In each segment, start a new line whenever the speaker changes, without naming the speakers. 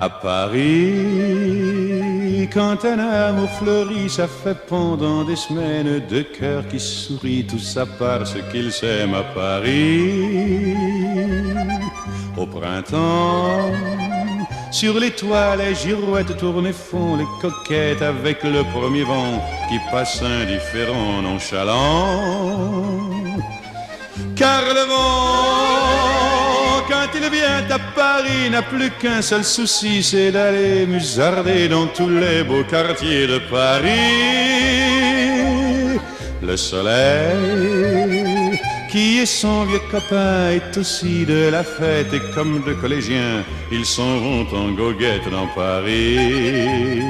À Paris, quand un amour fleurit, ça fait pendant des semaines deux cœurs qui sourient, tout ça parce qu'ils s'aiment à Paris. Au printemps, sur les toits, les girouettes tournent et font les coquettes avec le premier vent qui passe indifférent, nonchalant. Car le vent, quand il vient à Paris, n'a plus qu'un seul souci, c'est d'aller musarder dans tous les beaux quartiers de Paris. Le soleil, qui est son vieux copain, est aussi de la fête, et comme deux collégiens, ils s'en vont en goguette dans Paris.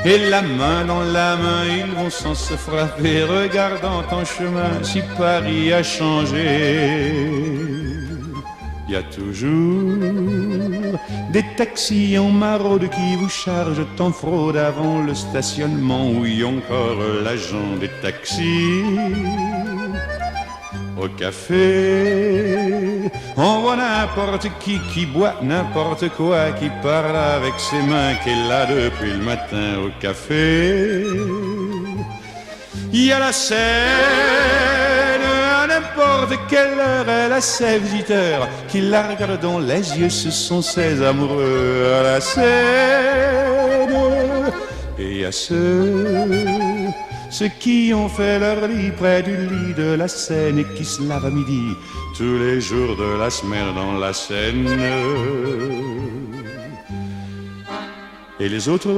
Et la main dans la main, ils vont sans se frapper, regardant en chemin si Paris a changé. Il y a toujours des taxis en maraude qui vous chargent en fraude avant le stationnement, où y a encore l'agent des taxis. Au café, on voit n'importe qui boit n'importe quoi, qui parle avec ses mains, qui est là depuis le matin au café. Il y a la scène, à n'importe quelle heure, elle a ses visiteurs qui la regardent dans les yeux, ce sont ses amoureux à la scène. Et il y a ceux qui ont fait leur lit près du lit de la Seine et qui se lavent à midi tous les jours de la semaine dans la Seine. Et les autres,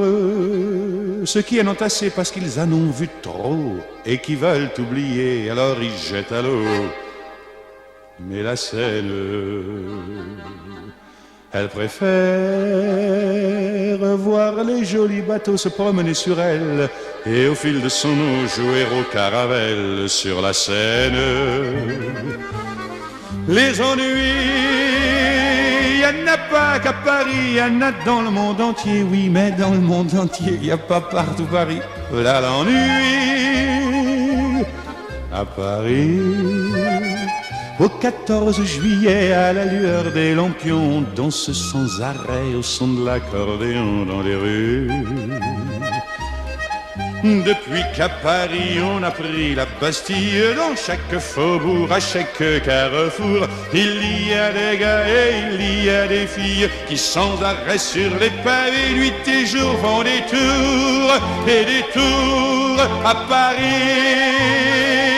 ceux qui en ont assez parce qu'ils en ont vu trop et qui veulent oublier, alors ils jettent à l'eau. Mais la Seine, elle préfère voir les jolis bateaux se promener sur elle et au fil de son eau jouer au caravelle sur la Seine. Les ennuis, y en a pas qu'à Paris, y en a dans le monde entier, oui, mais dans le monde entier, y a pas partout Paris. Voilà l'ennui à Paris. Au 14 juillet, à la lueur des lampions, on danse sans arrêt au son de l'accordéon dans les rues. Depuis qu'à Paris on a pris la Bastille, dans chaque faubourg, à chaque carrefour, il y a des gars et il y a des filles qui sans arrêt sur les pavés, nuit et jour, font des tours et des tours à Paris.